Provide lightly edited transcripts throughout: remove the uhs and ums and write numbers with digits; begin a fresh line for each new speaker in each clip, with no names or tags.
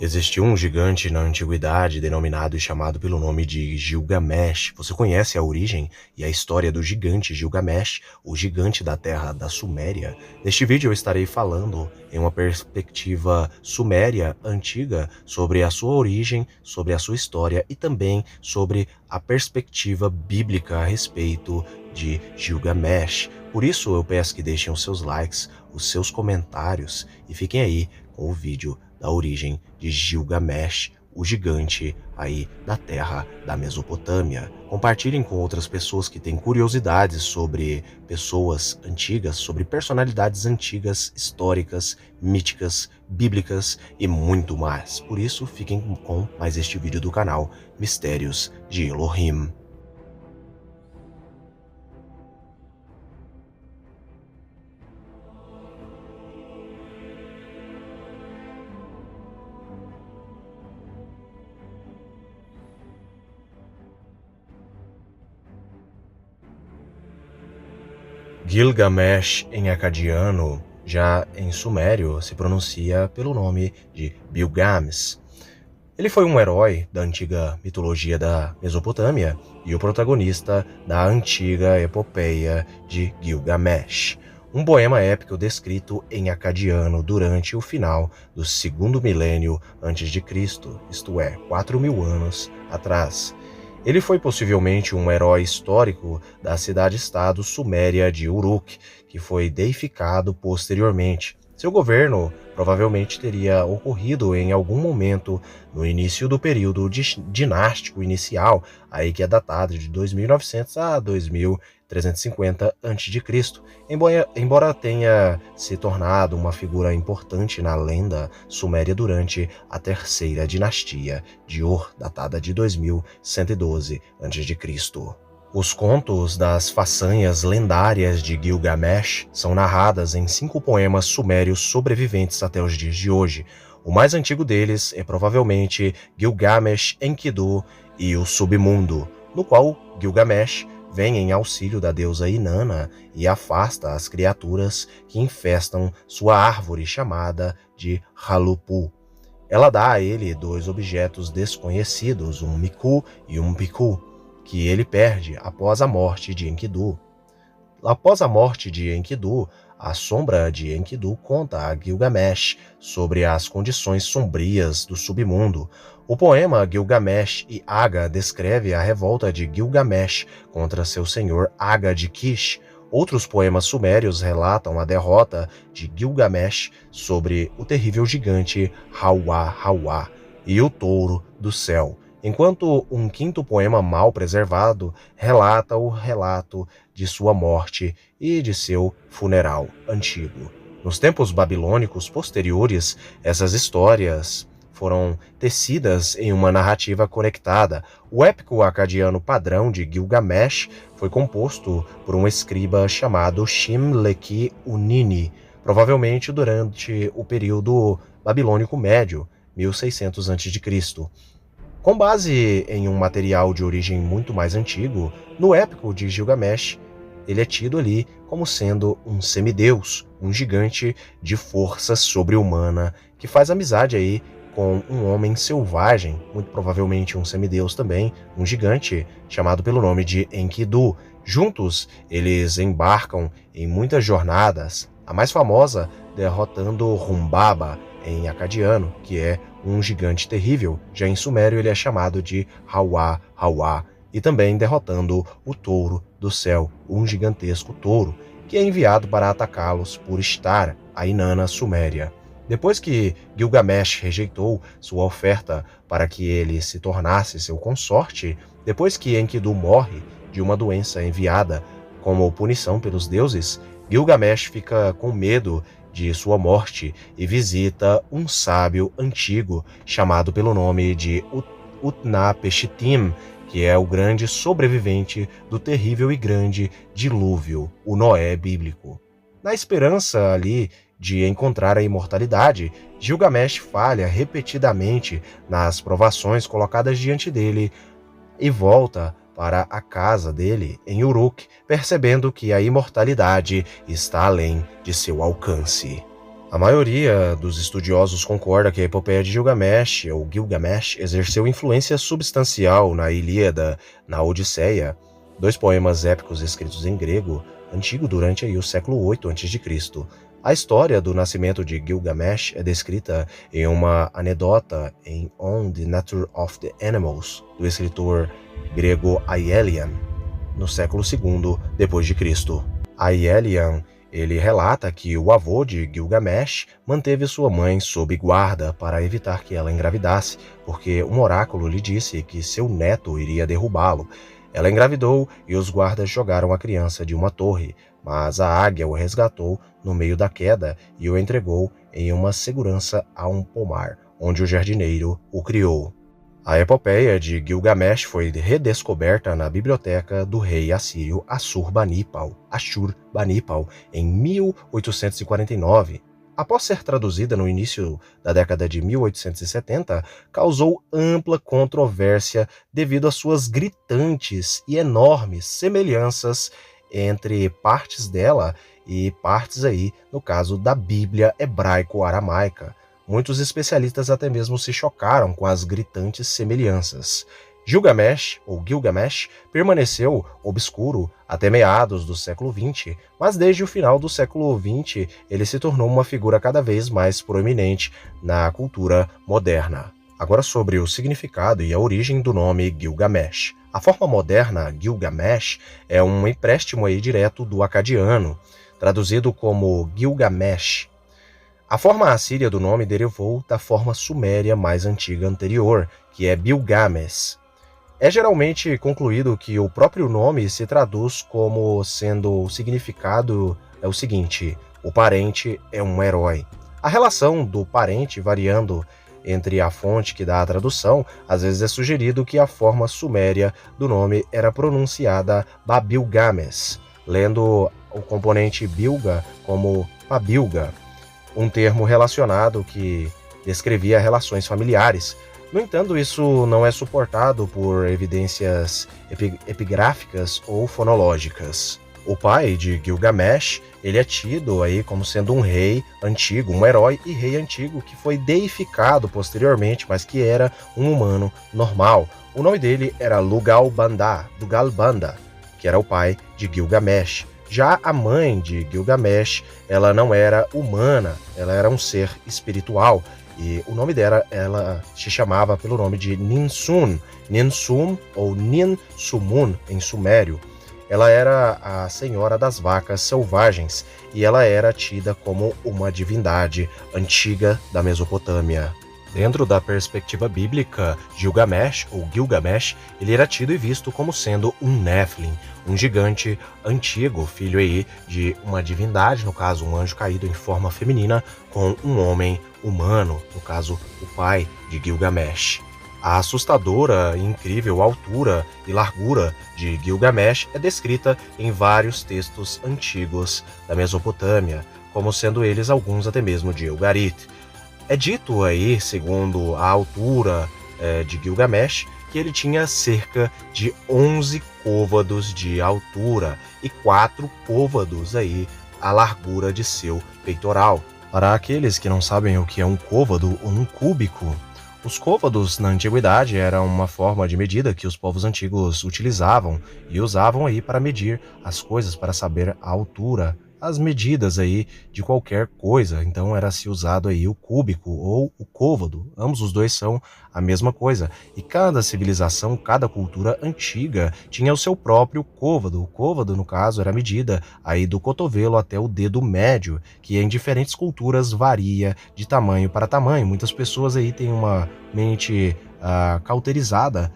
Existiu um gigante na antiguidade denominado e chamado pelo nome de Gilgamesh. Você conhece a origem e a história do gigante Gilgamesh, o gigante da terra da Suméria? Neste vídeo eu estarei falando em uma perspectiva suméria antiga sobre a sua origem, sobre a sua história e também sobre a perspectiva bíblica a respeito de Gilgamesh. Por isso eu peço que deixem os seus likes, os seus comentários e fiquem aí com o vídeo da origem de Gilgamesh, o gigante aí da terra da Mesopotâmia. Compartilhem com outras pessoas que têm curiosidades sobre pessoas antigas, sobre personalidades antigas, históricas, míticas, bíblicas e muito mais. Por isso, fiquem com mais este vídeo do canal Mistérios de Elohim. Gilgamesh em acadiano, já em sumério, se pronuncia pelo nome de Bilgames. Ele foi um herói da antiga mitologia da Mesopotâmia e o protagonista da antiga epopeia de Gilgamesh, um poema épico descrito em acadiano durante o final do segundo milênio antes de Cristo, isto é, 4.000 anos atrás. Ele foi possivelmente um herói histórico da cidade-estado suméria de Uruk, que foi deificado posteriormente. Seu governo provavelmente teria ocorrido em algum momento no início do período dinástico inicial, aí que é datado de 2900 a 2350 a.C., embora tenha se tornado uma figura importante na lenda suméria durante a terceira dinastia de Ur, datada de 2112 a.C. Os contos das façanhas lendárias de Gilgamesh são narradas em 5 poemas sumérios sobreviventes até os dias de hoje. O mais antigo deles é provavelmente Gilgamesh Enkidu e o Submundo, no qual Gilgamesh vem em auxílio da deusa Inanna e afasta as criaturas que infestam sua árvore chamada de Halupu. Ela dá a ele 2 objetos desconhecidos, um Miku e um Piku, que ele perde após a morte de Enkidu. Após a morte de Enkidu, a sombra de Enkidu conta a Gilgamesh sobre as condições sombrias do submundo. O poema Gilgamesh e Aga descreve a revolta de Gilgamesh contra seu senhor Aga de Kish. Outros poemas sumérios relatam a derrota de Gilgamesh sobre o terrível gigante Hawa e o touro do céu, enquanto um 5º poema mal preservado relata o relato de sua morte e de seu funeral antigo. Nos tempos babilônicos posteriores, essas histórias foram tecidas em uma narrativa conectada. O épico acadiano padrão de Gilgamesh foi composto por um escriba chamado Shimleki Unini, provavelmente durante o período babilônico médio, 1600 a.C. Com base em um material de origem muito mais antigo, no épico de Gilgamesh, ele é tido ali como sendo um semideus, um gigante de força sobre-humana que faz amizade aí com um homem selvagem, muito provavelmente um semideus também, um gigante chamado pelo nome de Enkidu. Juntos, eles embarcam em muitas jornadas, a mais famosa derrotando Humbaba em acadiano, que é um gigante terrível. Já em sumério ele é chamado de Hawa, e também derrotando o touro do céu, um gigantesco touro, que é enviado para atacá-los por Ishtar, a Inanna suméria. Depois que Gilgamesh rejeitou sua oferta para que ele se tornasse seu consorte, depois que Enkidu morre de uma doença enviada como punição pelos deuses, Gilgamesh fica com medo de sua morte e visita um sábio antigo chamado pelo nome de Utnapishtim, que é o grande sobrevivente do terrível e grande dilúvio, o Noé bíblico. Na esperança ali de encontrar a imortalidade, Gilgamesh falha repetidamente nas provações colocadas diante dele e volta para a casa dele em Uruk, percebendo que a imortalidade está além de seu alcance. A maioria dos estudiosos concorda que a epopeia de Gilgamesh, ou Gilgamesh, exerceu influência substancial na Ilíada, na Odisseia, dois poemas épicos escritos em grego antigo durante aí o século 8 a.C. A história do nascimento de Gilgamesh é descrita em uma anedota em On the Nature of the Animals, do escritor grego Aelian, no século II depois de Cristo. Aelian, ele relata que o avô de Gilgamesh manteve sua mãe sob guarda para evitar que ela engravidasse, porque um oráculo lhe disse que seu neto iria derrubá-lo. Ela engravidou e os guardas jogaram a criança de uma torre, mas a águia o resgatou no meio da queda e o entregou em uma segurança a um pomar, onde o jardineiro o criou. A epopeia de Gilgamesh foi redescoberta na biblioteca do rei assírio Ashurbanipal, em 1849. Após ser traduzida no início da década de 1870, causou ampla controvérsia devido às suas gritantes e enormes semelhanças entre partes dela e partes aí, no caso da Bíblia hebraico-aramaica. Muitos especialistas até mesmo se chocaram com as gritantes semelhanças. Gilgamesh, ou Gilgamesh, permaneceu obscuro até meados do século XX, mas desde o final do século XX ele se tornou uma figura cada vez mais proeminente na cultura moderna. Agora sobre o significado e a origem do nome Gilgamesh. A forma moderna Gilgamesh é um empréstimo aí direto do acadiano, traduzido como Gilgamesh. A forma assíria do nome derivou da forma suméria mais antiga anterior, que é Bilgames. É geralmente concluído que o próprio nome se traduz como sendo o significado é o seguinte: o parente é um herói. A relação do parente variando entre a fonte que dá a tradução, às vezes é sugerido que a forma suméria do nome era pronunciada Babilgames, lendo o componente bilga como Babilga, um termo relacionado que descrevia relações familiares. No entanto, isso não é suportado por evidências epigráficas ou fonológicas. O pai de Gilgamesh, ele é tido aí como sendo um rei antigo, um herói e rei antigo que foi deificado posteriormente, mas que era um humano normal. O nome dele era Lugalbanda, que era o pai de Gilgamesh. Já a mãe de Gilgamesh, ela não era humana, ela era um ser espiritual. E o nome dela, ela se chamava pelo nome de Ninsun, Ninsum ou Ninsumun em sumério. Ela era a senhora das vacas selvagens e ela era tida como uma divindade antiga da Mesopotâmia. Dentro da perspectiva bíblica, Gilgamesh, ou Gilgamesh, ele era tido e visto como sendo um Nephilim, um gigante antigo, filho aí de uma divindade, no caso um anjo caído em forma feminina, com um homem humano, no caso o pai de Gilgamesh. A assustadora e incrível altura e largura de Gilgamesh é descrita em vários textos antigos da Mesopotâmia, como sendo eles alguns até mesmo de Ugarit. É dito aí, segundo a altura de Gilgamesh, que ele tinha cerca de 11 côvados de altura e 4 côvados aí a largura de seu peitoral. Para aqueles que não sabem o que é um côvado ou um cúbico, os côvados na antiguidade eram uma forma de medida que os povos antigos utilizavam e usavam aí para medir as coisas, para saber a altura, as medidas aí de qualquer coisa. Então era se usado aí o cúbico ou o côvado. Ambos os dois são a mesma coisa. E cada civilização, cada cultura antiga tinha o seu próprio côvado. O côvado, no caso, era a medida aí do cotovelo até o dedo médio, que em diferentes culturas varia de tamanho para tamanho. Muitas pessoas aí têm uma mente cauterizada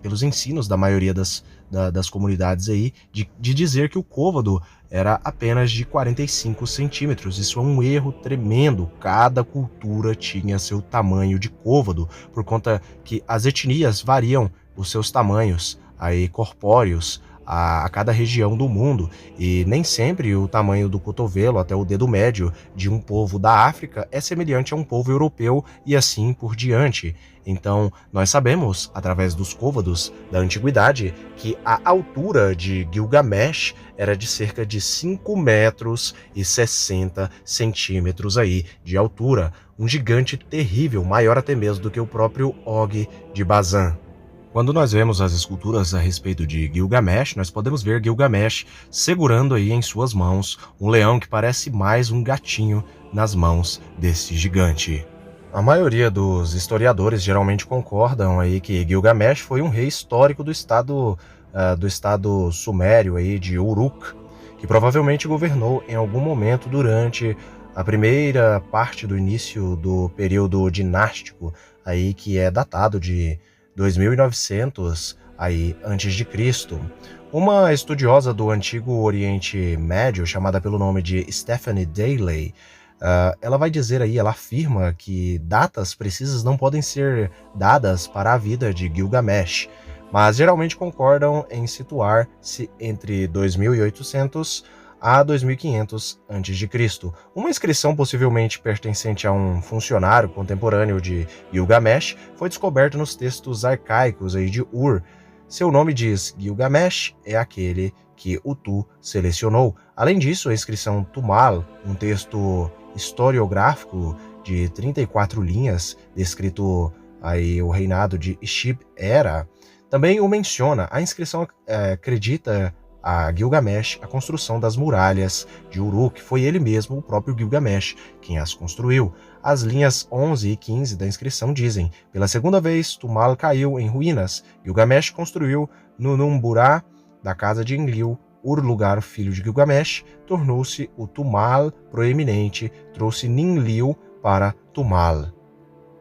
pelos ensinos da maioria das comunidades aí, de dizer que o côvado era apenas de 45 centímetros. Isso é um erro tremendo. Cada cultura tinha seu tamanho de côvado, por conta que as etnias variam os seus tamanhos aí corpóreos a cada região do mundo, e nem sempre o tamanho do cotovelo até o dedo médio de um povo da África é semelhante a um povo europeu e assim por diante. Então, nós sabemos, através dos côvados da antiguidade, que a altura de Gilgamesh era de cerca de 5 metros e 60 centímetros aí de altura, um gigante terrível, maior até mesmo do que o próprio Og de Bazan. Quando nós vemos as esculturas a respeito de Gilgamesh, nós podemos ver Gilgamesh segurando aí em suas mãos um leão que parece mais um gatinho nas mãos desse gigante. A maioria dos historiadores geralmente concordam aí que Gilgamesh foi um rei histórico do estado sumério aí de Uruk, que provavelmente governou em algum momento durante a primeira parte do início do período dinástico, aí que é datado de 2900 aí antes de Cristo. Uma estudiosa do Antigo Oriente Médio, chamada pelo nome de Stephanie Daly, ela vai dizer aí, ela afirma que datas precisas não podem ser dadas para a vida de Gilgamesh, mas geralmente concordam em situar-se entre 2800 a 2500 a.C. Uma inscrição possivelmente pertencente a um funcionário contemporâneo de Gilgamesh foi descoberta nos textos arcaicos aí de Ur. Seu nome diz Gilgamesh é aquele que Utu selecionou. Além disso, a inscrição Tumal, um texto historiográfico de 34 linhas, descrito aí o reinado de Shib-Era, também o menciona. A inscrição acredita a Gilgamesh a construção das muralhas de Uruk. Foi ele mesmo, o próprio Gilgamesh, quem as construiu. As linhas 11 e 15 da inscrição dizem: pela segunda vez, Tumal caiu em ruínas. Gilgamesh construiu no Numburá da casa de Enlil. Ur-Lugar, filho de Gilgamesh, tornou-se o Tumal proeminente, trouxe Ninlil para Tumal.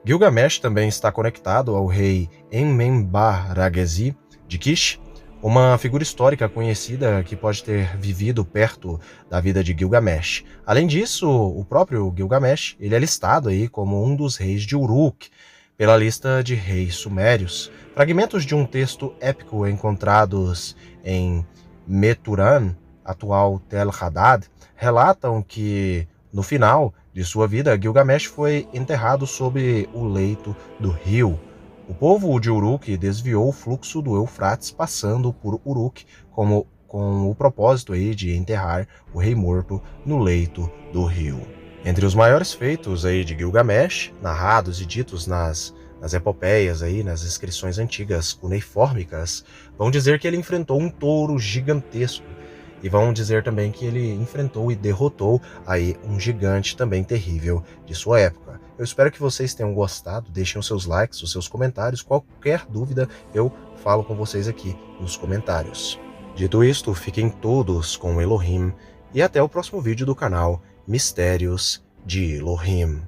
Gilgamesh também está conectado ao rei Enmenba-Ragezi de Kish, uma figura histórica conhecida que pode ter vivido perto da vida de Gilgamesh. Além disso, o próprio Gilgamesh ele é listado aí como um dos reis de Uruk, pela lista de reis sumérios. Fragmentos de um texto épico encontrados em Meturan, atual Tel Hadad, relatam que, no final de sua vida, Gilgamesh foi enterrado sob o leito do rio. O povo de Uruk desviou o fluxo do Eufrates passando por Uruk com o propósito aí de enterrar o rei morto no leito do rio. Entre os maiores feitos aí de Gilgamesh, narrados e ditos nas epopeias, aí, nas inscrições antigas cuneifórmicas, vão dizer que ele enfrentou um touro gigantesco, e vão dizer também que ele enfrentou e derrotou aí um gigante também terrível de sua época. Eu espero que vocês tenham gostado, deixem os seus likes, os seus comentários, qualquer dúvida eu falo com vocês aqui nos comentários. Dito isto, fiquem todos com Elohim, e até o próximo vídeo do canal Mistérios de Elohim.